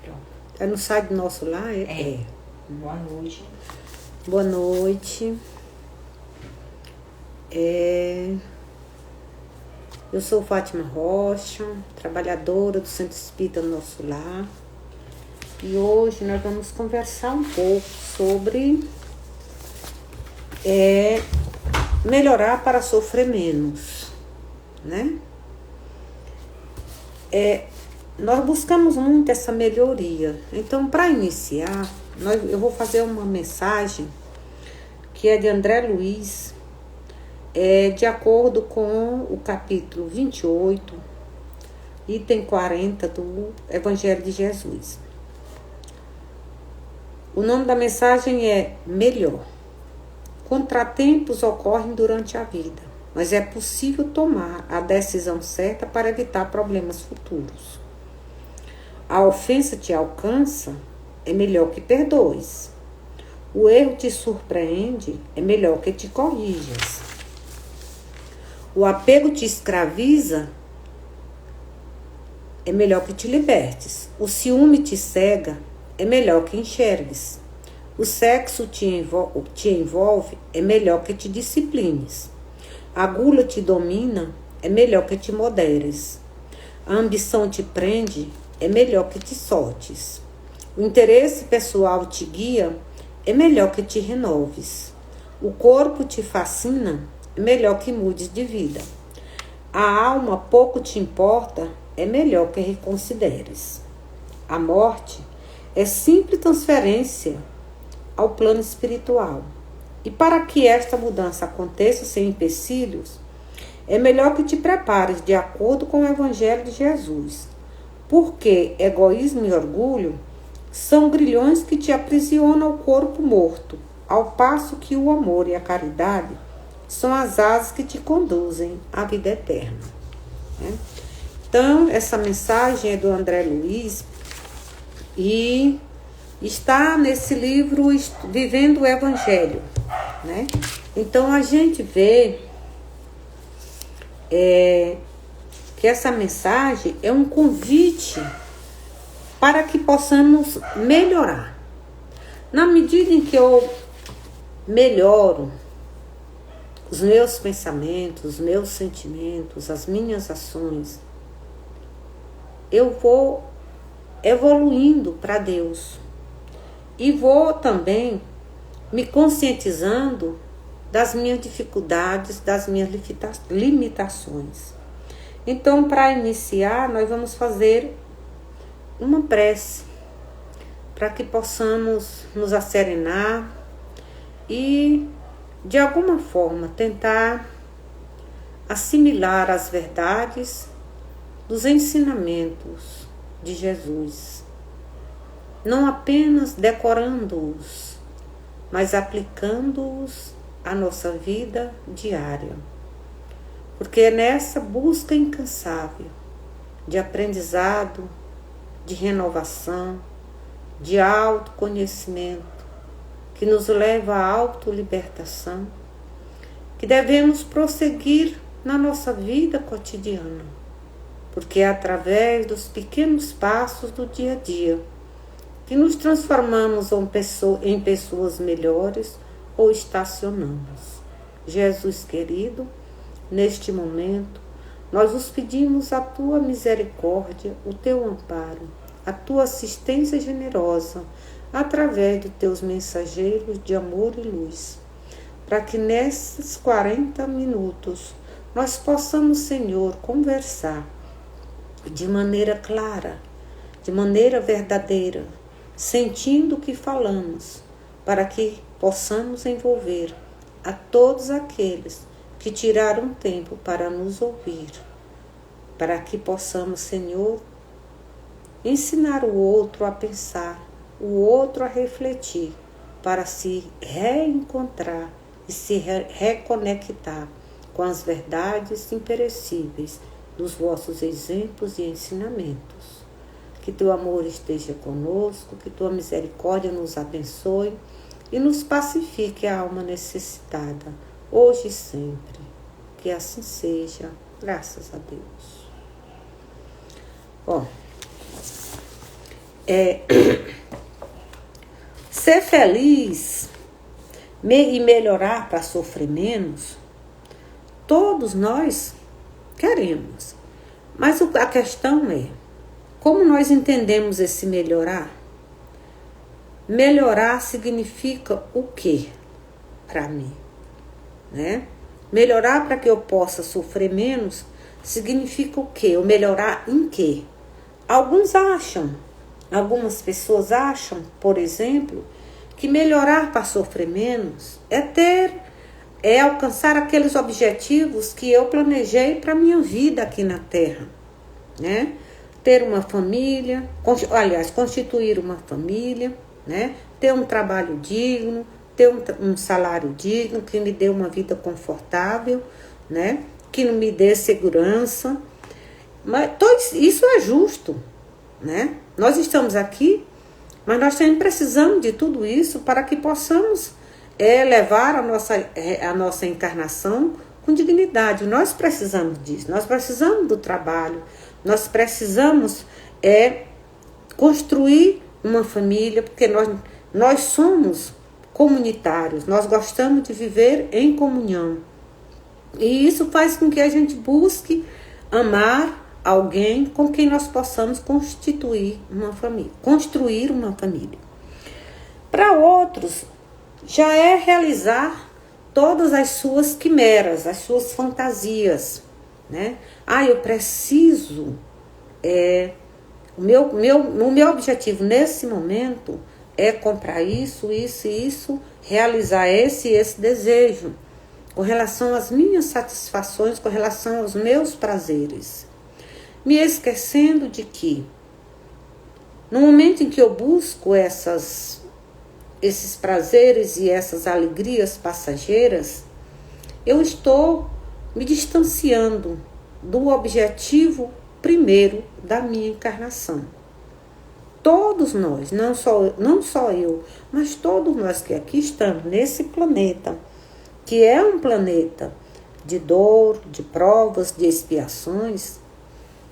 Pronto. É no site nosso lá? É. Boa noite. Boa noite. Eu sou Fátima Rocha, trabalhadora do Centro Espírita Nosso Lar. E hoje nós vamos conversar um pouco sobre melhorar para sofrer menos, né? Nós buscamos muito essa melhoria. Então, para iniciar, eu vou fazer uma mensagem que é de André Luiz, de acordo com o capítulo 28, item 40 do Evangelho de Jesus. O nome da mensagem é Melhor. Contratempos ocorrem durante a vida, mas é possível tomar a decisão certa para evitar problemas futuros. A ofensa te alcança, é melhor que perdoes. O erro te surpreende, é melhor que te corrijas. O apego te escraviza, é melhor que te libertes. O ciúme te cega, é melhor que enxergues. O sexo te envolve, é melhor que te disciplines. A gula te domina, é melhor que te moderes. A ambição te prende, é melhor que te soltes. O interesse pessoal te guia, é melhor que te renoves. O corpo te fascina, é melhor que mudes de vida. A alma pouco te importa, é melhor que reconsideres. A morte é simples transferência ao plano espiritual. E para que esta mudança aconteça sem empecilhos, é melhor que te prepares de acordo com o Evangelho de Jesus. Porque egoísmo e orgulho são grilhões que te aprisionam ao corpo morto, ao passo que o amor e a caridade são as asas que te conduzem à vida eterna. Então, essa mensagem é do André Luiz e está nesse livro Vivendo o Evangelho, né? Então, a gente vê que essa mensagem é um convite para que possamos melhorar. Na medida em que eu melhoro os meus pensamentos, os meus sentimentos, as minhas ações, eu vou evoluindo para Deus. E vou também me conscientizando das minhas dificuldades, das minhas limitações. Então, para iniciar, nós vamos fazer uma prece para que possamos nos asserenar e, de alguma forma, tentar assimilar as verdades dos ensinamentos de Jesus, não apenas decorando-os, mas aplicando-os à nossa vida diária. Porque é nessa busca incansável de aprendizado, de renovação, de autoconhecimento, que nos leva à autolibertação, que devemos prosseguir na nossa vida cotidiana, porque é através dos pequenos passos do dia a dia que nos transformamos em pessoas melhores ou estacionamos. Jesus querido, neste momento, nós os pedimos a tua misericórdia, o teu amparo, a tua assistência generosa, através dos teus mensageiros de amor e luz, para que nesses 40 minutos nós possamos, Senhor, conversar de maneira clara, de maneira verdadeira, sentindo o que falamos, para que possamos envolver a todos aqueles que tiraram tempo para nos ouvir, para que possamos, Senhor, ensinar o outro a pensar, o outro a refletir, para se reencontrar e se reconectar com as verdades imperecíveis dos vossos exemplos e ensinamentos. Que teu amor esteja conosco, que tua misericórdia nos abençoe e nos pacifique a alma necessitada, hoje e sempre. Que assim seja, graças a Deus. Bom, Ser feliz e melhorar para sofrer menos, todos nós queremos. Mas a questão é, como nós entendemos esse melhorar? Melhorar significa o quê para mim? Né? Melhorar para que eu possa sofrer menos significa o quê? Eu melhorar em quê? Algumas pessoas acham, por exemplo, que melhorar para sofrer menos é alcançar aqueles objetivos que eu planejei para a minha vida aqui na Terra, né? Ter uma família, constituir uma família, né? Ter um trabalho digno, ter um salário digno, que me dê uma vida confortável, né? Que não me dê segurança. Mas isso é justo, né? Nós estamos aqui, mas nós também precisamos de tudo isso para que possamos levar a nossa encarnação com dignidade. Nós precisamos disso, nós precisamos do trabalho, nós precisamos construir uma família, porque nós somos comunitários, nós gostamos de viver em comunhão. E isso faz com que a gente busque amar alguém com quem nós possamos construir uma família. Para outros, já é realizar todas as suas quimeras, as suas fantasias, né? Eu preciso, o meu objetivo nesse momento é comprar isso, realizar esse desejo, com relação às minhas satisfações, com relação aos meus prazeres. Me esquecendo de que, no momento em que eu busco esses prazeres e essas alegrias passageiras, eu estou me distanciando do objetivo primeiro da minha encarnação. Todos nós, não só eu, mas todos nós que aqui estamos nesse planeta, que é um planeta de dor, de provas, de expiações,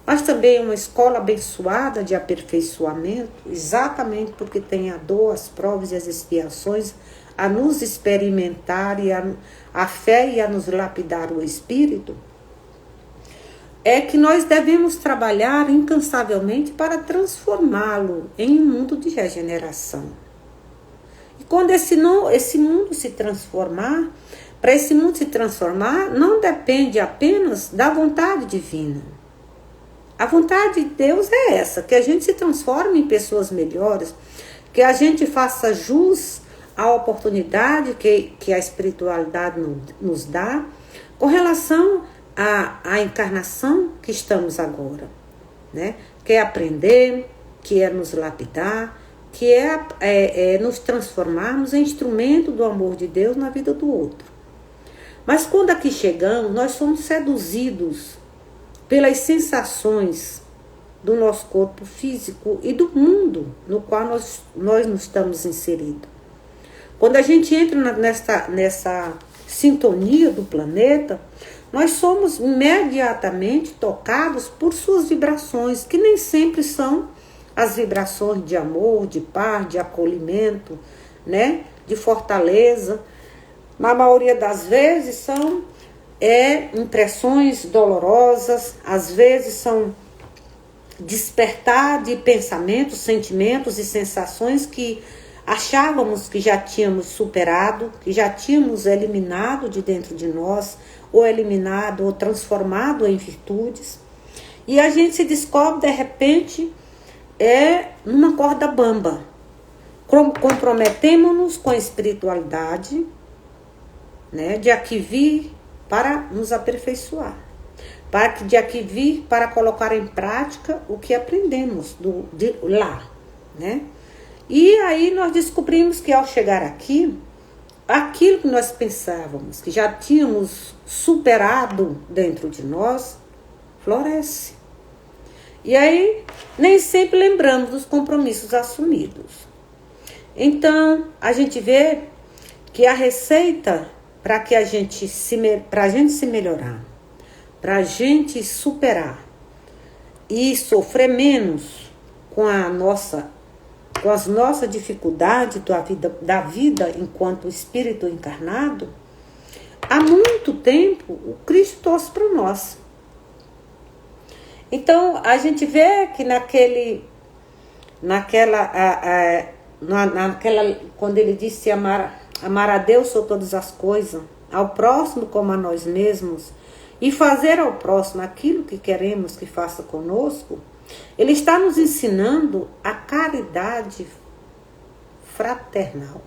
mas também é uma escola abençoada de aperfeiçoamento, exatamente porque tem a dor, as provas e as expiações a nos experimentar e a fé e a nos lapidar o espírito, é que nós devemos trabalhar incansavelmente para transformá-lo em um mundo de regeneração. E quando esse mundo se transformar, para esse mundo se transformar, não depende apenas da vontade divina. A vontade de Deus é essa, que a gente se transforme em pessoas melhores, que a gente faça jus à oportunidade que a espiritualidade nos dá com relação à encarnação que estamos agora, né? Que é aprender, que é nos lapidar, que é nos transformarmos em instrumento do amor de Deus na vida do outro. Mas quando aqui chegamos, nós somos seduzidos pelas sensações do nosso corpo físico e do mundo no qual nós nos estamos inseridos. Quando a gente entra nessa sintonia do planeta, nós somos imediatamente tocados por suas vibrações, que nem sempre são as vibrações de amor, de paz, de acolhimento, né? De fortaleza. Na maioria das vezes são impressões dolorosas, às vezes são despertar de pensamentos, sentimentos e sensações que achávamos que já tínhamos superado, que já tínhamos eliminado de dentro de nós, ou eliminado ou transformado em virtudes. E a gente se descobre, de repente, numa corda bamba. Comprometemos-nos com a espiritualidade, né, de aqui vir para nos aperfeiçoar, de aqui vir para colocar em prática o que aprendemos de lá, né? E aí nós descobrimos que ao chegar aqui, aquilo que nós pensávamos que já tínhamos superado dentro de nós, floresce. E aí nem sempre lembramos dos compromissos assumidos. Então a gente vê que a receita para a gente se melhorar, para a gente superar e sofrer menos com a nossa com as nossas dificuldades da vida enquanto espírito encarnado, há muito tempo o Cristo trouxe para nós. Então, a gente vê que quando ele disse amar a Deus sobre todas as coisas, ao próximo como a nós mesmos, e fazer ao próximo aquilo que queremos que faça conosco, ele está nos ensinando a caridade fraternal.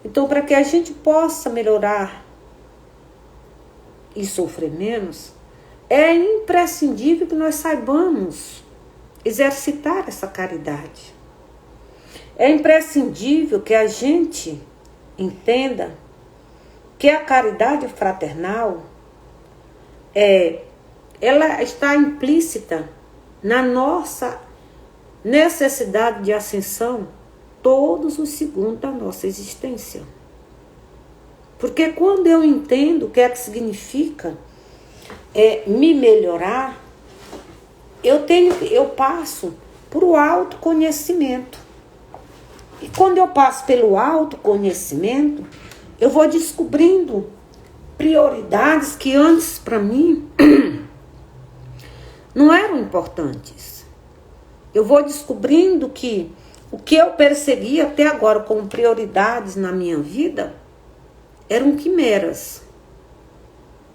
Então, para que a gente possa melhorar e sofrer menos, é imprescindível que nós saibamos exercitar essa caridade. É imprescindível que a gente entenda que a caridade fraternal ela está implícita na nossa necessidade de ascensão todos os segundos da nossa existência. Porque quando eu entendo o que é que significa me melhorar, eu passo por o autoconhecimento. E quando eu passo pelo autoconhecimento, eu vou descobrindo prioridades que antes para mim não eram importantes. Eu vou descobrindo que o que eu persegui até agora como prioridades na minha vida eram quimeras,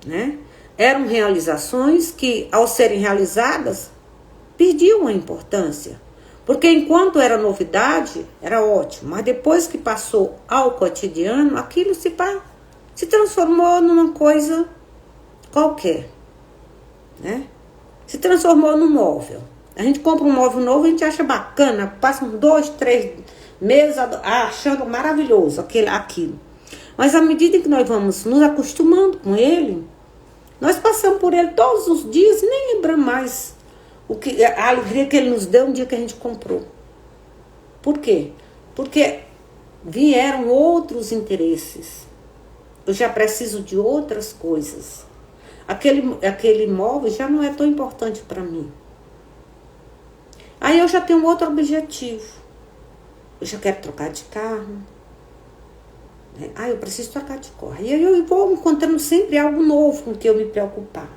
né? Eram realizações que, ao serem realizadas, perdiam a importância. Porque enquanto era novidade, era ótimo. Mas depois que passou ao cotidiano, aquilo se transformou numa coisa qualquer, né? Se transformou num móvel. A gente compra um móvel novo, a gente acha bacana, passa uns 2, 3 meses achando maravilhoso aquilo. Mas à medida que nós vamos nos acostumando com ele, nós passamos por ele todos os dias e nem lembramos mais a alegria que ele nos deu no dia que a gente comprou. Por quê? Porque vieram outros interesses. Eu já preciso de outras coisas. Aquele imóvel já não é tão importante para mim. Aí eu já tenho outro objetivo. Eu já quero trocar de carro. Eu preciso trocar de carro. E aí eu vou encontrando sempre algo novo com que eu me preocupar.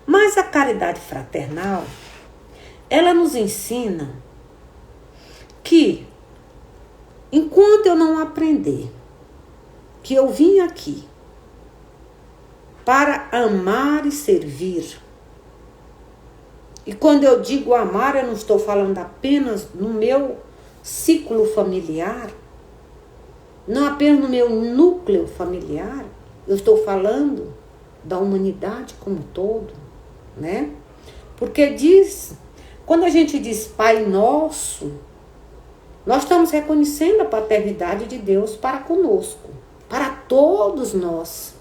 Mas a caridade fraternal, ela nos ensina que, enquanto eu não aprender que eu vim aqui para amar e servir, e quando eu digo amar, eu não estou falando apenas no meu ciclo familiar, não apenas no meu núcleo familiar, eu estou falando da humanidade como um todo, né? Porque quando a gente diz Pai Nosso, nós estamos reconhecendo a paternidade de Deus para conosco, para todos nós,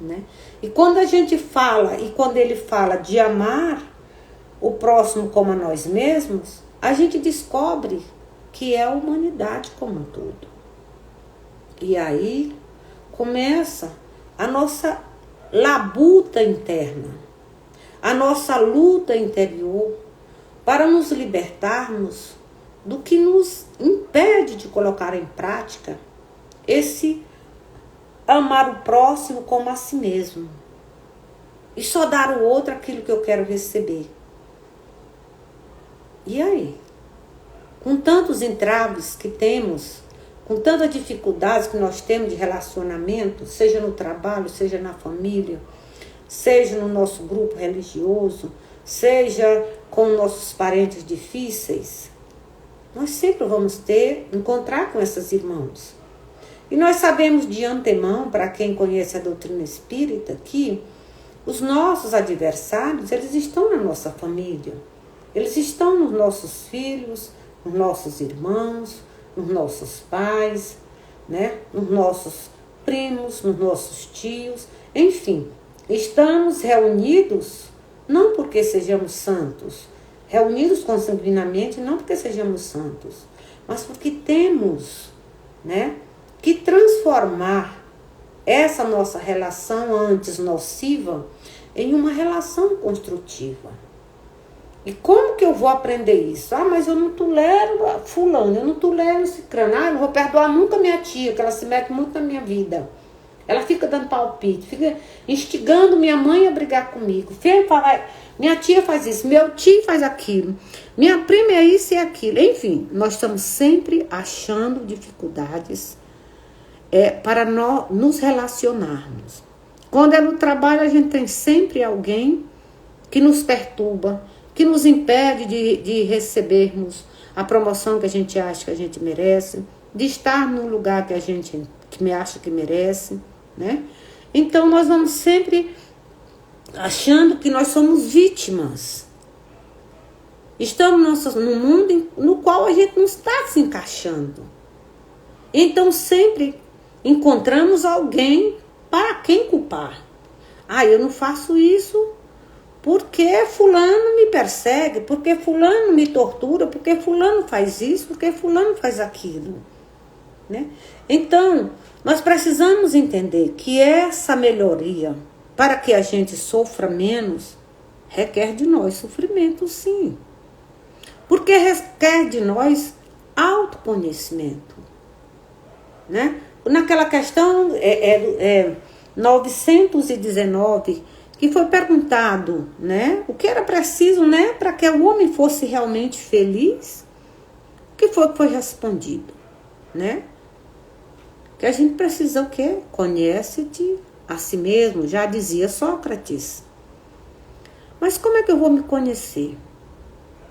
né? E quando a gente fala, e quando ele fala de amar o próximo como a nós mesmos, a gente descobre que é a humanidade como um todo. E aí começa a nossa labuta interna, a nossa luta interior para nos libertarmos do que nos impede de colocar em prática esse amar o próximo como a si mesmo e só dar ao outro aquilo que eu quero receber. E aí? Com tantos entraves que temos, com tantas dificuldades que nós temos de relacionamento, seja no trabalho, seja na família, seja no nosso grupo religioso, seja com nossos parentes difíceis, nós sempre vamos encontrar com esses irmãos. E nós sabemos de antemão, para quem conhece a doutrina espírita, que os nossos adversários, eles estão na nossa família. Eles estão nos nossos filhos, nos nossos irmãos, nos nossos pais, né? Nos nossos primos, nos nossos tios. Enfim, estamos reunidos não porque sejamos santos, reunidos consanguinamente não porque sejamos santos, mas porque temos, né, que transformar essa nossa relação antes nociva em uma relação construtiva. E como que eu vou aprender isso? Ah, mas eu não tolero fulano, eu não tolero cicrano. Ah, eu não vou perdoar nunca minha tia, que ela se mete muito na minha vida. Ela fica dando palpite, fica instigando minha mãe a brigar comigo. Minha tia faz isso, meu tio faz aquilo, minha prima é isso e aquilo. Enfim, nós estamos sempre achando dificuldades para nos relacionarmos. Quando é no trabalho, a gente tem sempre alguém que nos perturba, que nos impede de recebermos a promoção que a gente acha que a gente merece, de estar no lugar que a gente acha que merece, né? Então, nós vamos sempre achando que nós somos vítimas. Estamos num mundo no qual a gente não está se encaixando. Então, sempre encontramos alguém para quem culpar. Ah, eu não faço isso porque fulano me persegue, porque fulano me tortura, porque fulano faz isso, porque fulano faz aquilo, né? Então, nós precisamos entender que essa melhoria, para que a gente sofra menos, requer de nós sofrimento, sim. Porque requer de nós autoconhecimento, né? Naquela questão 919, que foi perguntado, né, o que era preciso, né, para que o homem fosse realmente feliz, o que foi respondido, né? Que a gente precisa o quê? Conhece-te a si mesmo, já dizia Sócrates. Mas como é que eu vou me conhecer?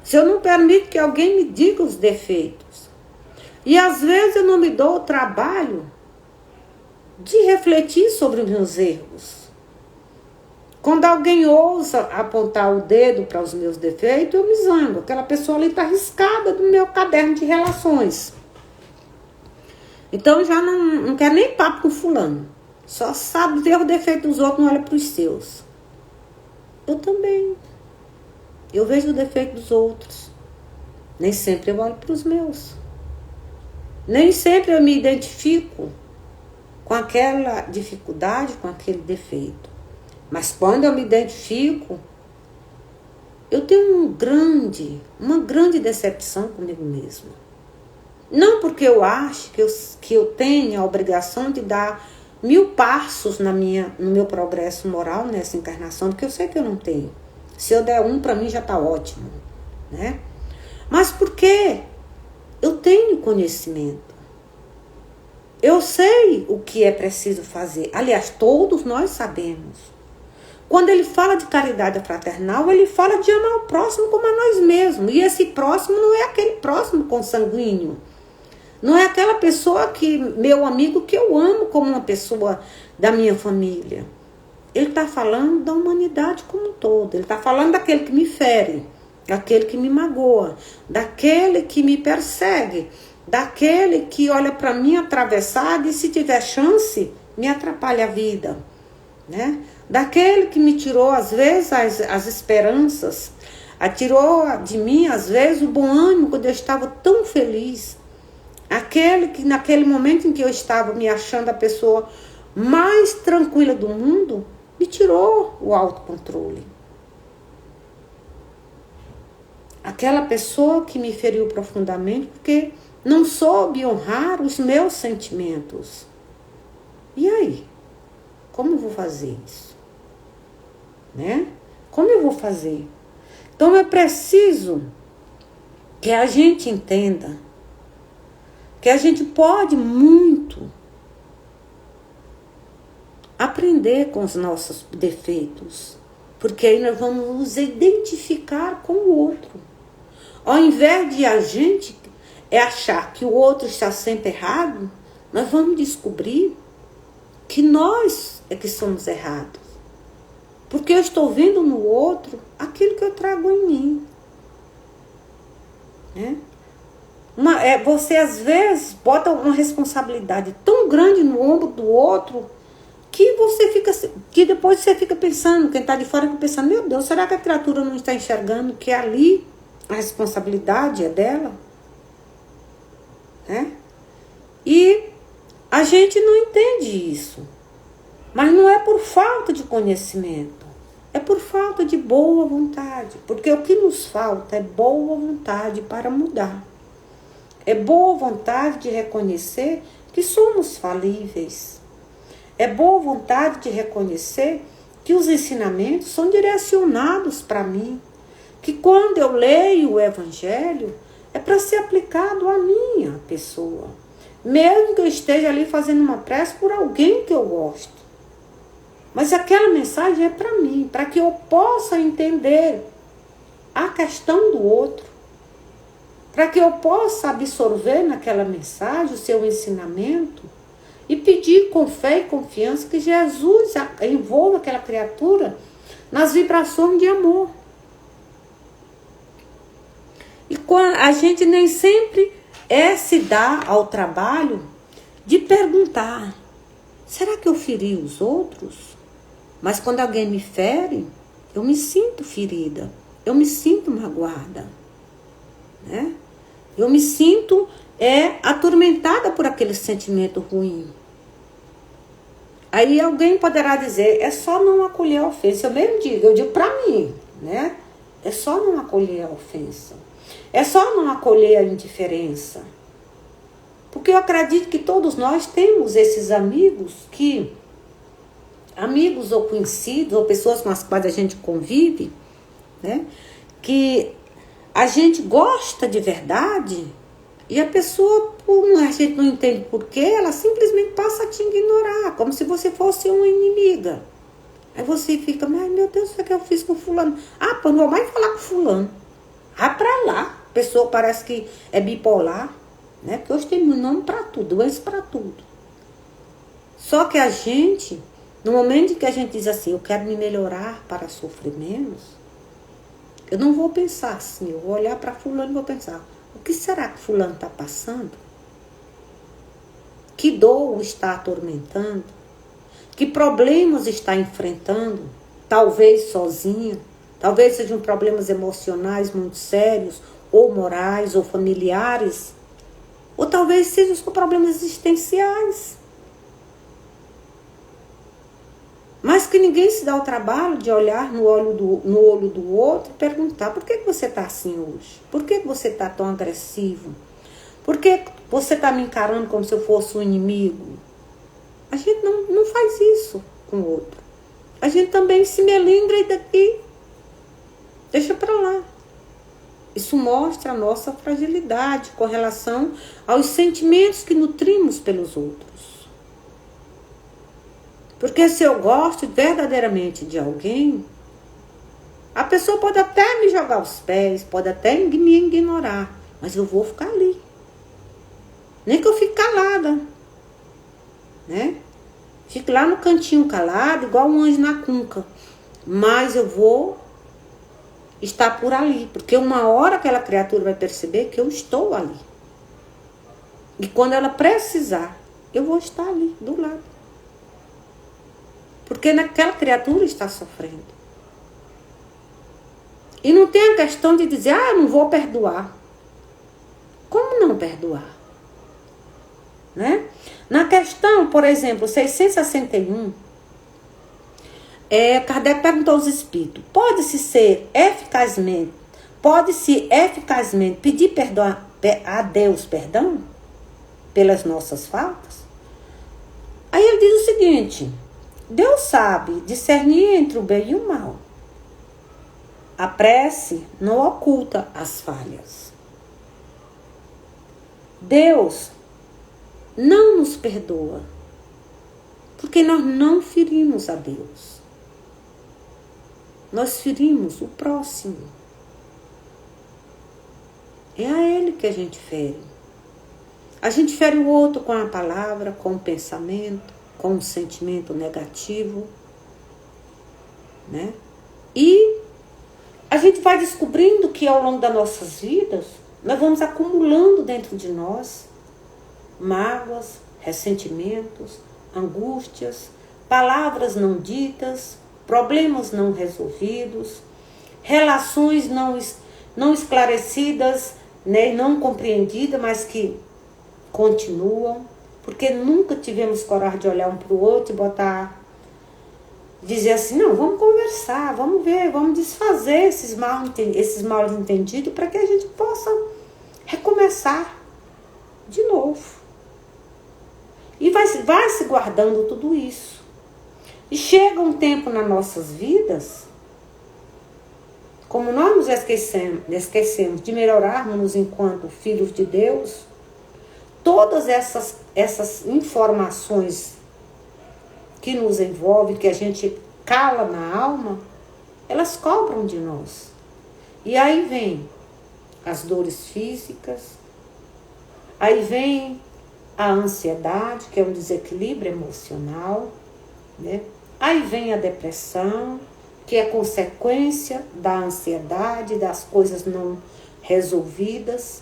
Se eu não permito que alguém me diga os defeitos. E às vezes eu não me dou o trabalho de refletir sobre os meus erros. Quando alguém ousa apontar o dedo para os meus defeitos, eu me zango. Aquela pessoa ali está riscada do meu caderno de relações. Então eu já não quero nem papo com fulano. Só sabe ver o defeito dos outros, não olha para os seus. Eu também. Eu vejo o defeito dos outros. Nem sempre eu olho para os meus. Nem sempre eu me identifico com aquela dificuldade, com aquele defeito. Mas quando eu me identifico, eu tenho uma grande decepção comigo mesma. Não porque eu acho que eu tenho a obrigação de dar 1000 passos no meu progresso moral nessa encarnação, porque eu sei que eu não tenho. Se eu der um, para mim já está ótimo, né? Mas porque eu tenho conhecimento. Eu sei o que é preciso fazer. Aliás, todos nós sabemos. Quando ele fala de caridade fraternal, ele fala de amar o próximo como a nós mesmos. E esse próximo não é aquele próximo consanguíneo. Não é aquela pessoa meu amigo, que eu amo como uma pessoa da minha família. Ele está falando da humanidade como um todo. Ele está falando daquele que me fere, daquele que me magoa, daquele que me persegue, daquele que olha para mim atravessado e, se tiver chance, me atrapalha a vida, né? Daquele que me tirou, às vezes, as esperanças, tirou de mim, às vezes, o bom ânimo quando eu estava tão feliz. Aquele que, naquele momento em que eu estava me achando a pessoa mais tranquila do mundo, me tirou o autocontrole. Aquela pessoa que me feriu profundamente porque não soube honrar os meus sentimentos. E aí? Como eu vou fazer isso? Né? Como eu vou fazer? Então é preciso que a gente entenda que a gente pode muito aprender com os nossos defeitos, porque aí nós vamos nos identificar com o outro. Ao invés de a gente achar que o outro está sempre errado, nós vamos descobrir que nós é que somos errados. Porque eu estou vendo no outro aquilo que eu trago em mim. Né? Você às vezes bota uma responsabilidade tão grande no ombro do outro que depois você fica pensando, quem está de fora fica pensando, meu Deus, será que a criatura não está enxergando que ali a responsabilidade é dela? Né? E a gente não entende isso. Mas não é por falta de conhecimento. é por falta de boa vontade. Porque o que nos falta é boa vontade para mudar. É boa vontade de reconhecer que somos falíveis. É boa vontade de reconhecer que os ensinamentos são direcionados para mim. Que quando eu leio o Evangelho, é para ser aplicado à minha pessoa. Mesmo que eu esteja ali fazendo uma prece por alguém que eu gosto. Mas aquela mensagem é para mim, para que eu possa entender a questão do outro. Para que eu possa absorver naquela mensagem o seu ensinamento e pedir com fé e confiança que Jesus envolva aquela criatura nas vibrações de amor. E a gente nem sempre se dá ao trabalho de perguntar: será que eu feri os outros? Mas quando alguém me fere, eu me sinto ferida, eu me sinto magoada, né? Eu me sinto atormentada por aquele sentimento ruim. Aí alguém poderá dizer: é só não acolher a ofensa. Eu mesmo digo, eu digo para mim, né? É só não acolher a ofensa. É só não acolher a indiferença. Porque eu acredito que todos nós temos esses amigos ou conhecidos, ou pessoas com as quais a gente convive, né? Que a gente gosta de verdade e a pessoa, a gente não entende porquê, ela simplesmente passa a te ignorar, como se você fosse uma inimiga. Aí você fica: mas meu Deus, o que eu fiz com fulano? Ah, pô, não vou mais falar com fulano. Ah, pra lá. A pessoa parece que é bipolar, né? Porque hoje tem nome pra tudo, doença pra tudo. Só que a gente, no momento em que a gente diz assim: eu quero me melhorar para sofrer menos, eu não vou pensar assim, eu vou olhar para fulano e vou pensar: o que será que fulano está passando? Que dor o está atormentando? Que problemas está enfrentando? Talvez sozinho, talvez sejam problemas emocionais muito sérios, ou morais, ou familiares, ou talvez sejam só problemas existenciais. Mas que ninguém se dá o trabalho de olhar no olho do outro e perguntar: por que você está assim hoje? Por que você está tão agressivo? Por que você está me encarando como se eu fosse um inimigo? A gente não faz isso com o outro. A gente também se melindra e daqui deixa para lá. Isso mostra a nossa fragilidade com relação aos sentimentos que nutrimos pelos outros. Porque se eu gosto verdadeiramente de alguém, a pessoa pode até me jogar aos pés, pode até me ignorar, mas eu vou ficar ali. Nem que eu fique calada, né? Fique lá no cantinho calado, igual um anjo na cunca. Mas eu vou estar por ali, porque uma hora aquela criatura vai perceber que eu estou ali. E quando ela precisar, eu vou estar ali, do lado. Porque naquela criatura está sofrendo. E não tem a questão de dizer: eu não vou perdoar. Como não perdoar? Né? Na questão, por exemplo, 661, Kardec perguntou aos espíritos: pode-se eficazmente pedir perdão a Deus perdão pelas nossas faltas? Aí ele diz o seguinte: Deus sabe discernir entre o bem e o mal. A prece não oculta as falhas. Deus não nos perdoa porque nós não ferimos a Deus. Nós ferimos o próximo. É a ele que a gente fere. A gente fere o outro com a palavra, com o pensamento, com um sentimento negativo, né? E a gente vai descobrindo que ao longo das nossas vidas, nós vamos acumulando dentro de nós mágoas, ressentimentos, angústias, palavras não ditas, problemas não resolvidos, relações não esclarecidas, né, não compreendidas, mas que continuam, porque nunca tivemos coragem de olhar um para o outro e botar dizer assim, não, vamos conversar, vamos ver, vamos desfazer esses mal entendidos para que a gente possa recomeçar de novo. E vai se guardando tudo isso. E chega um tempo nas nossas vidas, como nós nos esquecemos de melhorarmos enquanto filhos de Deus, todas essas informações que nos envolvem, que a gente cala na alma, elas cobram de nós. E aí vem as dores físicas, aí vem a ansiedade, que é um desequilíbrio emocional, né? Aí vem a depressão, que é consequência da ansiedade, das coisas não resolvidas.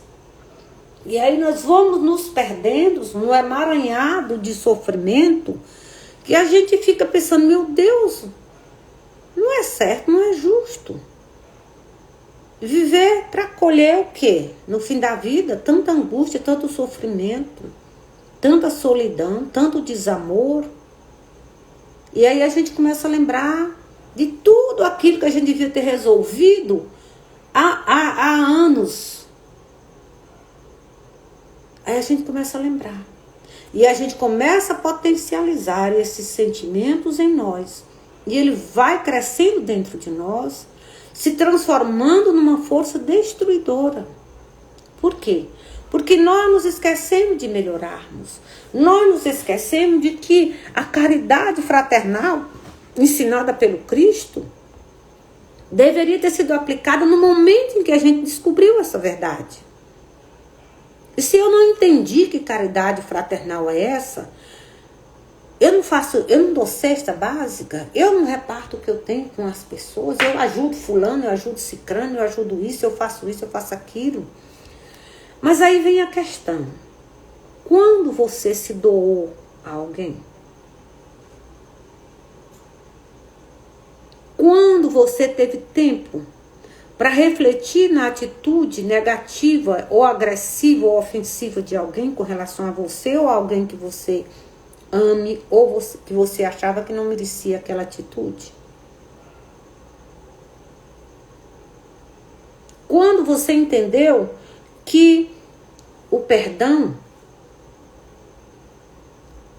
E aí nós vamos nos perdendo no emaranhado de sofrimento, que a gente fica pensando, meu Deus, não é certo, não é justo. Viver para colher o quê? No fim da vida, tanta angústia, tanto sofrimento, tanta solidão, tanto desamor. E aí a gente começa a lembrar de tudo aquilo que a gente devia ter resolvido há anos. Aí a gente começa a lembrar. E a gente começa a potencializar esses sentimentos em nós. E ele vai crescendo dentro de nós, se transformando numa força destruidora. Por quê? Porque nós nos esquecemos de melhorarmos. Nós nos esquecemos de que a caridade fraternal, ensinada pelo Cristo, deveria ter sido aplicada no momento em que a gente descobriu essa verdade. E se eu não entendi que caridade fraternal é essa, eu não dou cesta básica, eu não reparto o que eu tenho com as pessoas, eu ajudo fulano, eu ajudo cicrano, eu ajudo isso, eu faço aquilo. Mas aí vem a questão. Quando você se doou a alguém? Quando você teve tempo para refletir na atitude negativa ou agressiva ou ofensiva de alguém com relação a você ou alguém que você ame ou que você achava que não merecia aquela atitude? Quando você entendeu que o perdão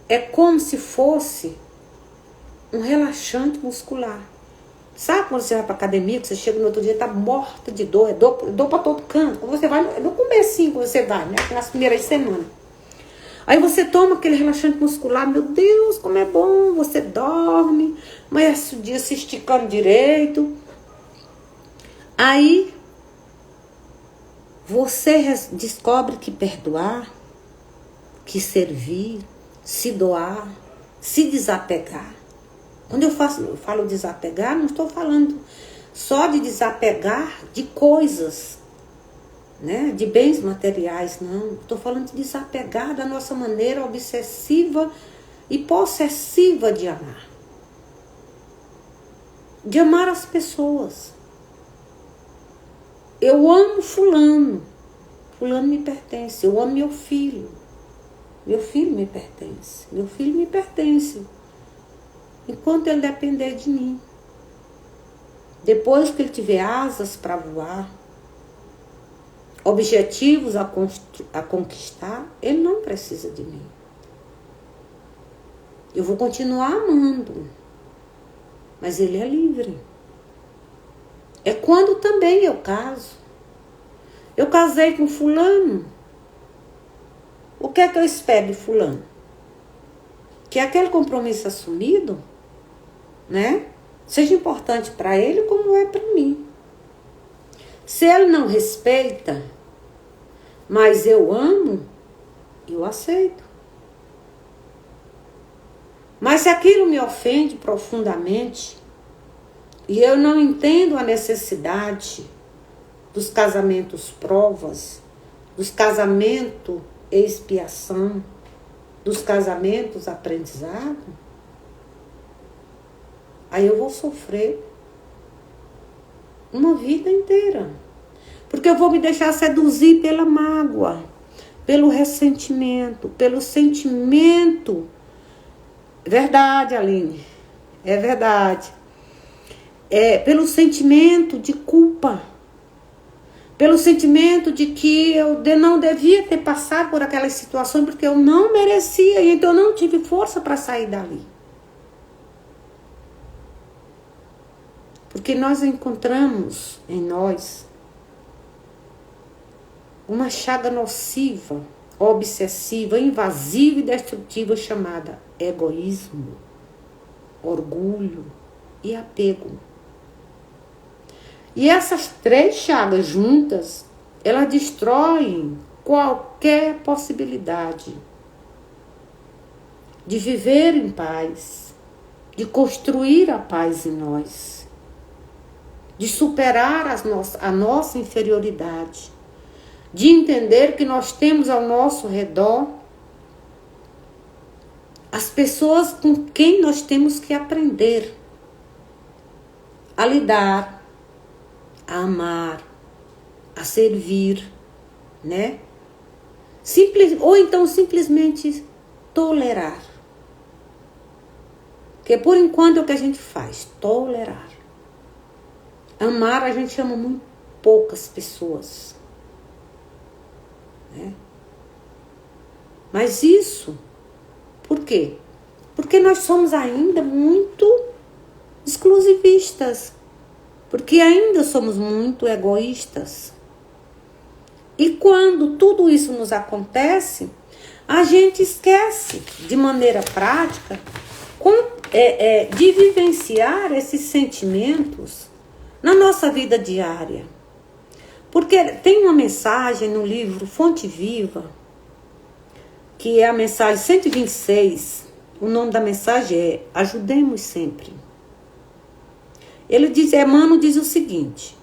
é como se fosse um relaxante muscular. Sabe quando você vai pra academia, que você chega no outro dia e tá morta de dor, é dor pra todo canto. Quando você vai, no comecinho que você vai, né? Nas primeiras semanas. Aí você toma aquele relaxante muscular, meu Deus, como é bom, você dorme, mas o dia se esticando direito. Aí você descobre que perdoar, que servir, se doar, se desapegar. Quando eu falo desapegar, não estou falando só de desapegar de coisas, né, de bens materiais, não. Estou falando de desapegar da nossa maneira obsessiva e possessiva de amar. De amar as pessoas. Eu amo fulano. Fulano me pertence. Eu amo meu filho. Meu filho me pertence. Meu filho me pertence. Enquanto ele depender de mim. Depois que ele tiver asas para voar, objetivos a conquistar, ele não precisa de mim. Eu vou continuar amando. Mas ele é livre. É quando também eu caso. Eu casei com fulano. O que é que eu espero de fulano? Que aquele compromisso assumido, né, seja importante para ele como é para mim. Se ele não respeita, mas eu amo, eu aceito. Mas se aquilo me ofende profundamente, e eu não entendo a necessidade dos casamentos provas, dos casamentos expiação, dos casamentos aprendizado, aí eu vou sofrer uma vida inteira. Porque eu vou me deixar seduzir pela mágoa, pelo ressentimento, pelo sentimento. Verdade, Aline. É verdade. Pelo sentimento de culpa. Pelo sentimento de que eu não devia ter passado por aquelas situações porque eu não merecia e então eu não tive força para sair dali. Porque nós encontramos em nós uma chaga nociva, obsessiva, invasiva e destrutiva chamada egoísmo, orgulho e apego. E essas 3 chagas juntas, elas destroem qualquer possibilidade de viver em paz, de construir a paz em nós, de superar a nossa inferioridade, de entender que nós temos ao nosso redor as pessoas com quem nós temos que aprender a lidar, a amar, a servir, né? Ou então simplesmente tolerar. Porque por enquanto é o que a gente faz, tolerar. Amar, a gente ama muito poucas pessoas, né? Mas isso, por quê? Porque nós somos ainda muito exclusivistas. Porque ainda somos muito egoístas. E quando tudo isso nos acontece, a gente esquece, de maneira prática, de vivenciar esses sentimentos na nossa vida diária. Porque tem uma mensagem no livro Fonte Viva, que é a mensagem 126. O nome da mensagem é Ajudemos Sempre. Emmanuel diz o seguinte: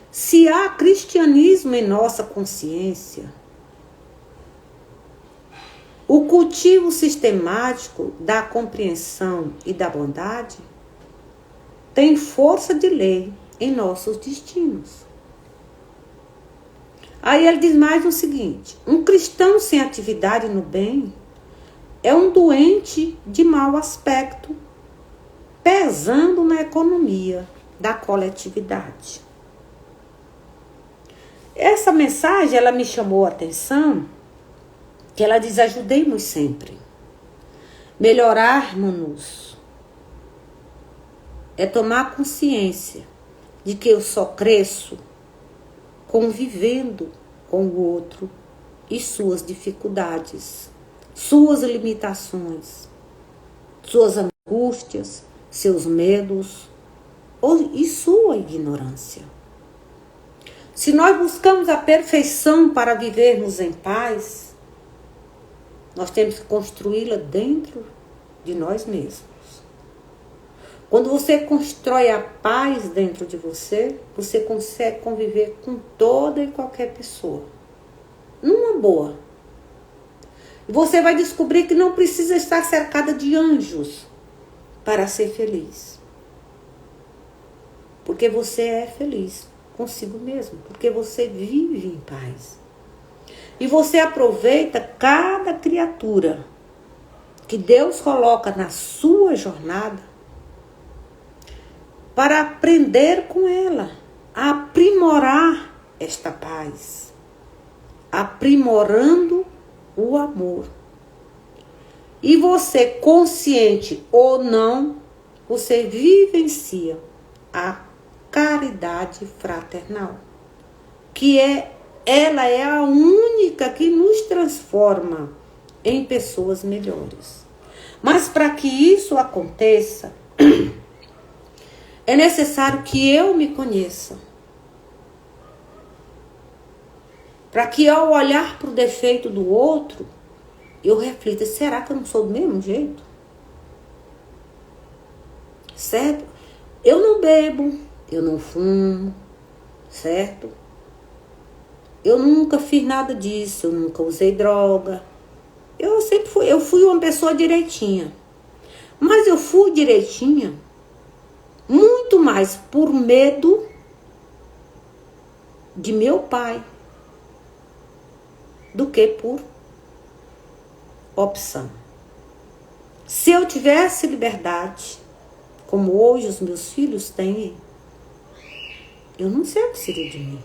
se há cristianismo em nossa consciência, o cultivo sistemático da compreensão e da bondade tem força de lei em nossos destinos. Aí ele diz mais o seguinte: um cristão sem atividade no bem é um doente de mau aspecto, pesando na economia da coletividade. Essa mensagem, ela me chamou a atenção, que ela diz: ajudemos sempre. Melhorarmos-nos é tomar consciência de que eu só cresço convivendo com o outro e suas dificuldades, suas limitações, suas angústias, seus medos e sua ignorância. Se nós buscamos a perfeição para vivermos em paz, nós temos que construí-la dentro de nós mesmos. Quando você constrói a paz dentro de você, você consegue conviver com toda e qualquer pessoa, numa boa. E você vai descobrir que não precisa estar cercada de anjos para ser feliz. Porque você é feliz consigo mesmo, porque você vive em paz. E você aproveita cada criatura que Deus coloca na sua jornada para aprender com ela, a aprimorar esta paz, aprimorando o amor. E você, consciente ou não, você vivencia a caridade fraternal, que ela é a única que nos transforma em pessoas melhores. Mas para que isso aconteça, é necessário que eu me conheça. Para que ao olhar para o defeito do outro, eu reflita: será que eu não sou do mesmo jeito? Certo? Eu não bebo, eu não fumo, certo? Eu nunca fiz nada disso, eu nunca usei droga. Eu fui uma pessoa direitinha. Mas eu fui direitinha muito mais por medo de meu pai do que por opção. Se eu tivesse liberdade como hoje os meus filhos têm, eu não sei o que seria de mim.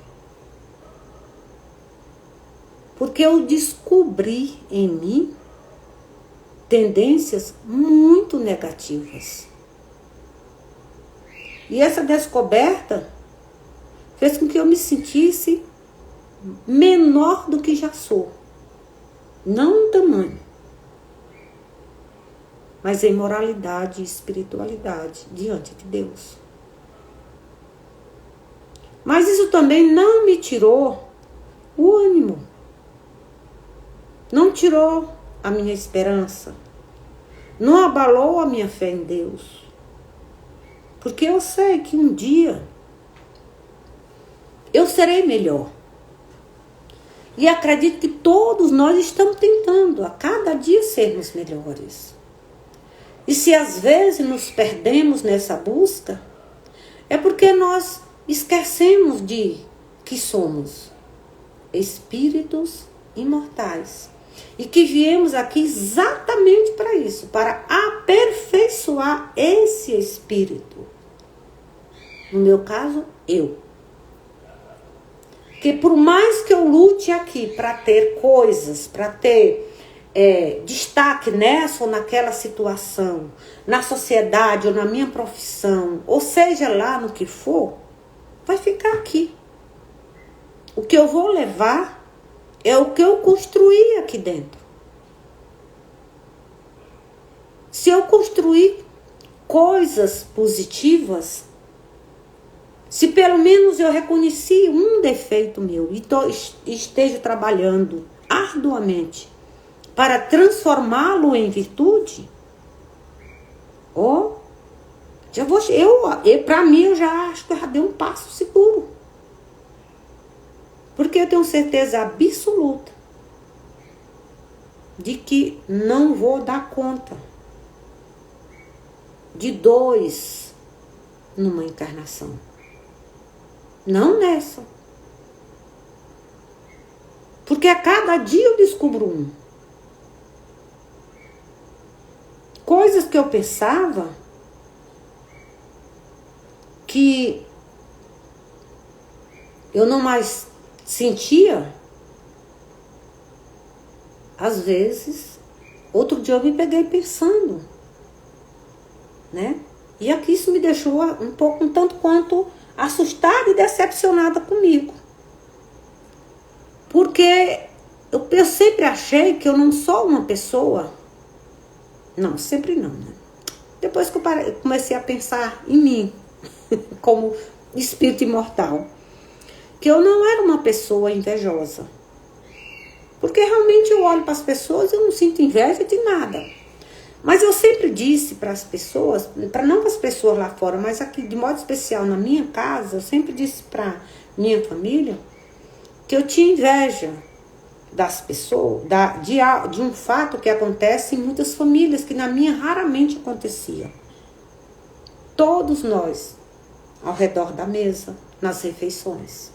Porque eu descobri em mim tendências muito negativas. E essa descoberta fez com que eu me sentisse menor do que já sou. Não em tamanho, mas em moralidade e espiritualidade diante de Deus. Mas isso também não me tirou o ânimo. Não tirou a minha esperança. Não abalou a minha fé em Deus. Porque eu sei que um dia eu serei melhor. E acredito que todos nós estamos tentando a cada dia sermos melhores. E se às vezes nos perdemos nessa busca, é porque nós esquecemos de que somos espíritos imortais. E que viemos aqui exatamente para isso, para aperfeiçoar esse espírito. No meu caso, eu. Porque por mais que eu lute aqui para ter coisas, para ter destaque nessa ou naquela situação, na sociedade ou na minha profissão, ou seja lá no que for, vai ficar aqui. O que eu vou levar é o que eu construí aqui dentro. Se eu construir coisas positivas, se pelo menos eu reconheci um defeito meu e esteja trabalhando arduamente para transformá-lo em virtude, para mim eu já acho que eu já dei um passo seguro. Porque eu tenho certeza absoluta de que não vou dar conta de 2 numa encarnação. Não nessa. Porque a cada dia eu descubro um. Coisas que eu pensava que eu não mais sentia, às vezes, outro dia eu me peguei pensando, né? E aqui isso me deixou um tanto quanto assustada e decepcionada comigo. Porque eu sempre achei que eu não sou uma pessoa, não, sempre não, né? Depois que eu comecei a pensar em mim, como espírito imortal, que eu não era uma pessoa invejosa. Porque realmente eu olho para as pessoas e eu não sinto inveja de nada. Mas eu sempre disse para as pessoas, não para as pessoas lá fora, mas aqui de modo especial na minha casa, eu sempre disse para minha família que eu tinha inveja das pessoas, de um fato que acontece em muitas famílias, que na minha raramente acontecia. Todos nós, ao redor da mesa, nas refeições.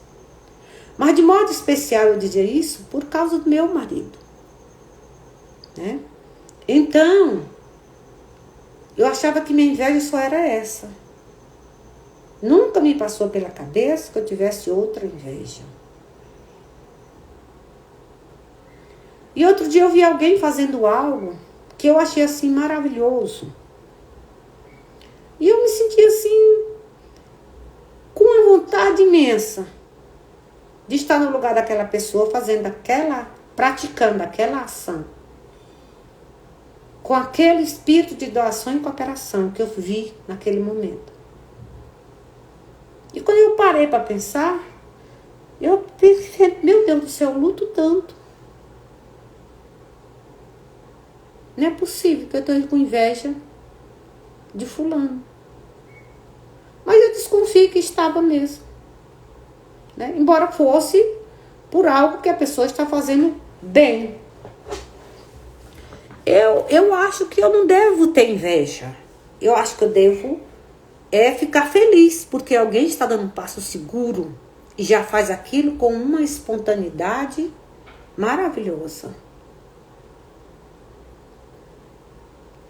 Mas de modo especial eu dizia isso por causa do meu marido, né? Então, eu achava que minha inveja só era essa. Nunca me passou pela cabeça que eu tivesse outra inveja. E outro dia eu vi alguém fazendo algo que eu achei assim maravilhoso. E eu me senti assim, com uma vontade imensa de estar no lugar daquela pessoa praticando aquela ação. Com aquele espírito de doação e cooperação que eu vi naquele momento. E quando eu parei para pensar, eu pensei, meu Deus do céu, eu luto tanto. Não é possível que eu estou com inveja de fulano. Mas eu desconfio que estava mesmo. Né? Embora fosse por algo que a pessoa está fazendo bem. Eu acho que eu não devo ter inveja. Eu acho que eu devo ficar feliz, porque alguém está dando um passo seguro e já faz aquilo com uma espontaneidade maravilhosa.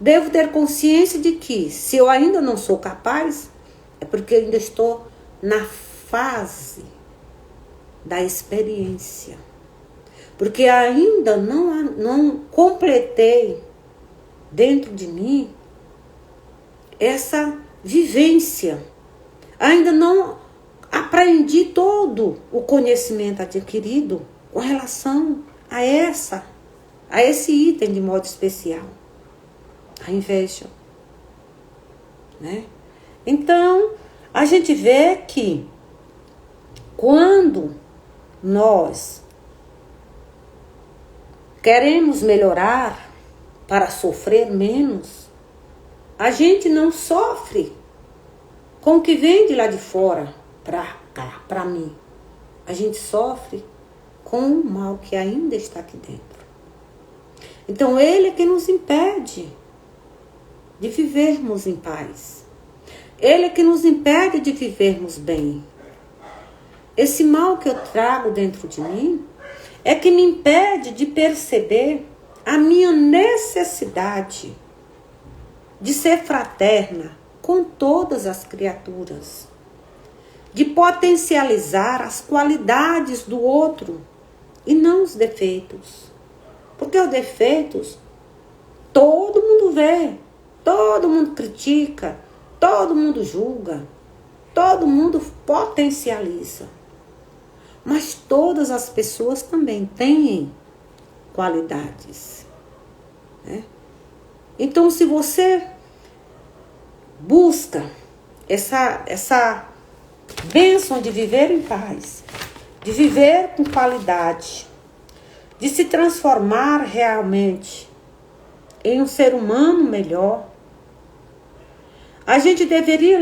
devo ter consciência de que, se eu ainda não sou capaz, é porque eu ainda estou na fase da experiência. Porque ainda não completei dentro de mim essa vivência. Ainda não aprendi todo o conhecimento adquirido com relação a esse item de modo especial, a inveja, né? Então, a gente vê que quando nós queremos melhorar para sofrer menos, a gente não sofre com o que vem de lá de fora para cá, para mim. A gente sofre com o mal que ainda está aqui dentro. Então, ele é que nos impede de vivermos em paz. Ele é que nos impede de vivermos bem. Esse mal que eu trago dentro de mim é que me impede de perceber a minha necessidade de ser fraterna com todas as criaturas, de potencializar as qualidades do outro e não os defeitos. Porque os defeitos todo mundo vê, todo mundo critica, todo mundo julga, todo mundo potencializa. Mas todas as pessoas também têm qualidades, né? Então, se você busca essa bênção de viver em paz, de viver com qualidade, de se transformar realmente em um ser humano melhor, a gente deveria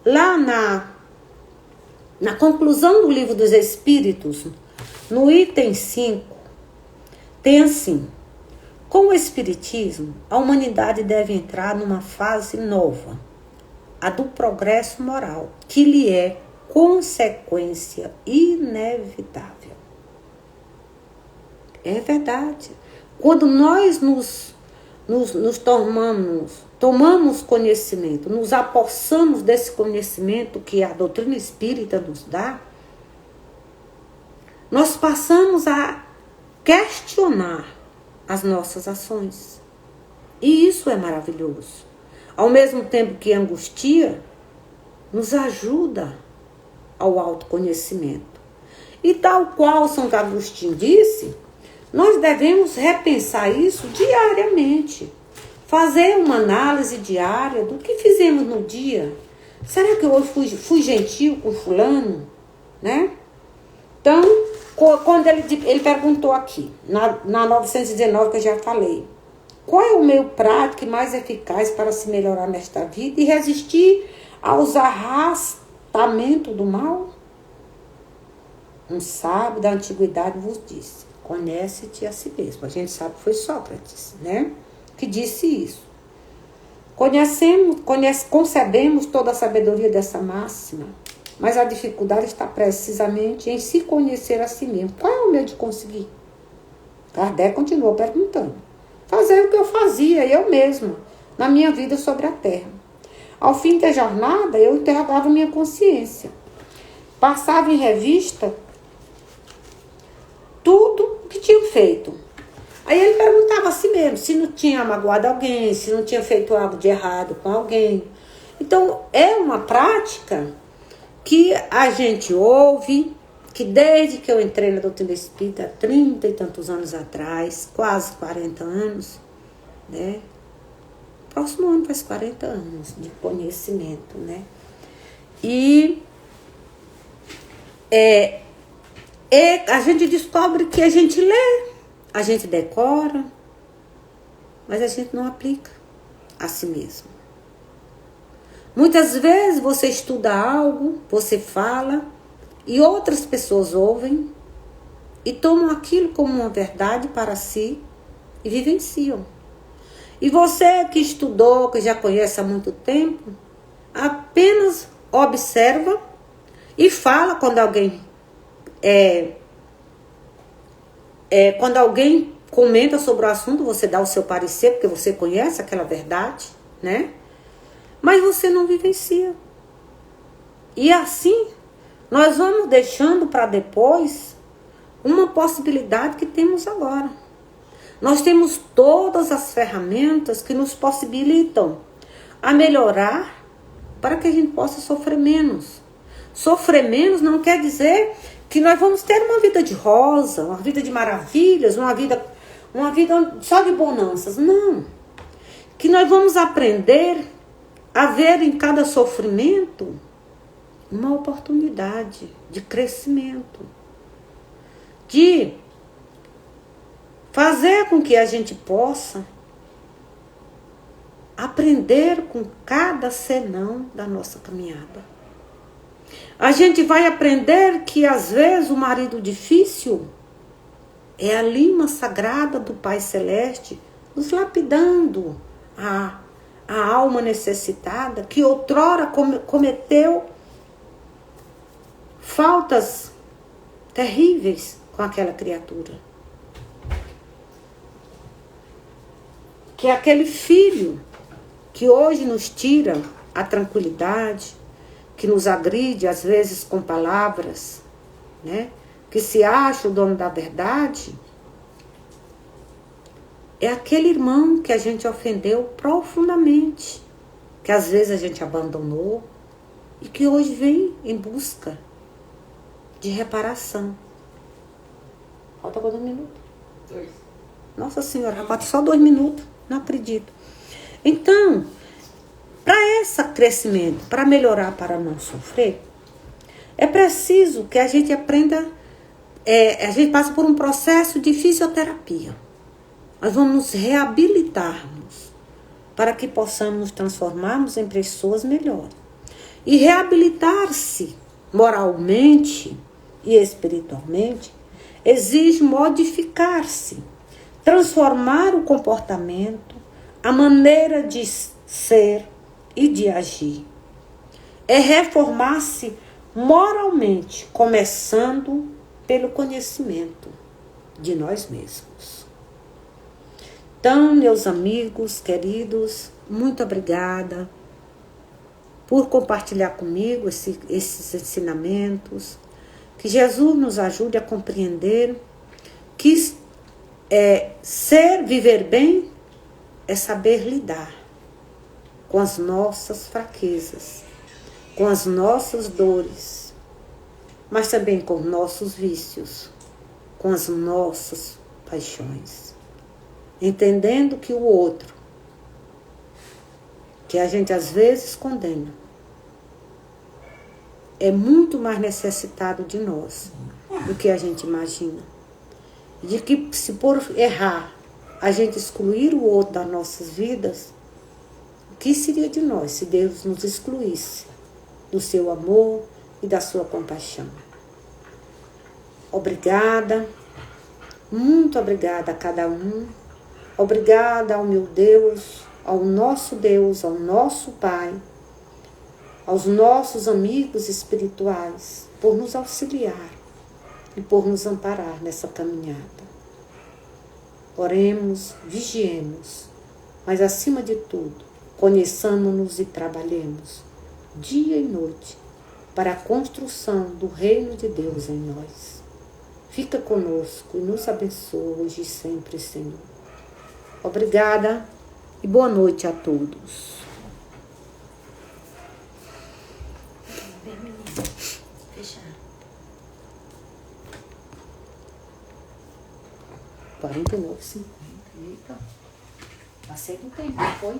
lá na conclusão do Livro dos Espíritos, no item 5, tem assim: com o Espiritismo, a humanidade deve entrar numa fase nova, a do progresso moral, que lhe é consequência inevitável. É verdade. Quando nós nos tomamos conhecimento, nos apossamos desse conhecimento que a doutrina espírita nos dá, nós passamos a questionar as nossas ações. E isso é maravilhoso. Ao mesmo tempo que angustia, nos ajuda ao autoconhecimento. E tal qual Santo Agostinho disse, nós devemos repensar isso diariamente. Fazer uma análise diária do que fizemos no dia. Será que eu fui gentil com fulano? Né? Então, quando ele perguntou aqui, na 919 que eu já falei, qual é o meio prático e mais eficaz para se melhorar nesta vida e resistir aos arrastamentos do mal? Um sábio da antiguidade vos disse: conhece-te a si mesmo. A gente sabe que foi Sócrates, né, que disse isso. Concebemos toda a sabedoria dessa máxima, mas a dificuldade está precisamente em se conhecer a si mesmo. Qual é o meio de conseguir? Kardec continuou perguntando. Fazer o que eu fazia, eu mesma, na minha vida sobre a Terra. Ao fim da jornada, eu interrogava minha consciência. Passava em revista tudo o que tinha feito. Aí ele perguntava a si mesmo se não tinha magoado alguém, se não tinha feito algo de errado com alguém. Então, é uma prática que a gente ouve, que desde que eu entrei na doutrina espírita, 30 e tantos anos atrás, quase 40 anos, né? Próximo ano faz 40 anos de conhecimento, né? E a gente descobre que a gente lê, a gente decora, mas a gente não aplica a si mesmo. Muitas vezes você estuda algo, você fala, e outras pessoas ouvem e tomam aquilo como uma verdade para si e vivenciam. E você que estudou, que já conhece há muito tempo, apenas observa e fala quando alguém comenta sobre o assunto, você dá o seu parecer, porque você conhece aquela verdade, né? Mas você não vivencia. E assim, nós vamos deixando para depois uma possibilidade que temos agora. Nós temos todas as ferramentas que nos possibilitam a melhorar para que a gente possa sofrer menos. Sofrer menos não quer dizer que nós vamos ter uma vida de rosa, uma vida de maravilhas, uma vida só de bonanças. Não. Que nós vamos aprender a ver em cada sofrimento uma oportunidade de crescimento. De fazer com que a gente possa aprender com cada senão da nossa caminhada. A gente vai aprender que às vezes o marido difícil é a lima sagrada do Pai Celeste, nos lapidando a alma necessitada que outrora cometeu faltas terríveis com aquela criatura. Que é aquele filho que hoje nos tira a tranquilidade, que nos agride às vezes com palavras, né? Que se acha o dono da verdade, é aquele irmão que a gente ofendeu profundamente, que às vezes a gente abandonou e que hoje vem em busca de reparação. Falta 2 minutos? 2. Nossa Senhora, falta só 2 minutos. Não acredito. Então, para esse crescimento, para melhorar, para não sofrer, é preciso que a gente aprenda, a gente passa por um processo de fisioterapia. Nós vamos nos reabilitarmos para que possamos nos transformarmos em pessoas melhores. E reabilitar-se moralmente e espiritualmente exige modificar-se, transformar o comportamento, a maneira de ser e de agir. É reformar-se moralmente, começando pelo conhecimento de nós mesmos. Então, meus amigos queridos, muito obrigada por compartilhar comigo esses ensinamentos. Que Jesus nos ajude a compreender que viver bem é saber lidar com as nossas fraquezas, com as nossas dores, mas também com nossos vícios, com as nossas paixões. Entendendo que o outro, que a gente às vezes condena, é muito mais necessitado de nós do que a gente imagina. De que se por errar a gente excluir o outro das nossas vidas, o que seria de nós se Deus nos excluísse do seu amor e da sua compaixão? Obrigada, muito obrigada a cada um. Obrigada ao meu Deus, ao nosso Pai, aos nossos amigos espirituais, por nos auxiliar e por nos amparar nessa caminhada. Oremos, vigiemos, mas acima de tudo, conheçamos-nos e trabalhemos dia e noite para a construção do reino de Deus em nós. Fica conosco e nos abençoa hoje e sempre, Senhor. Obrigada e boa noite a todos. Fechar. 49, sim. Eita. Passei do tempo, foi?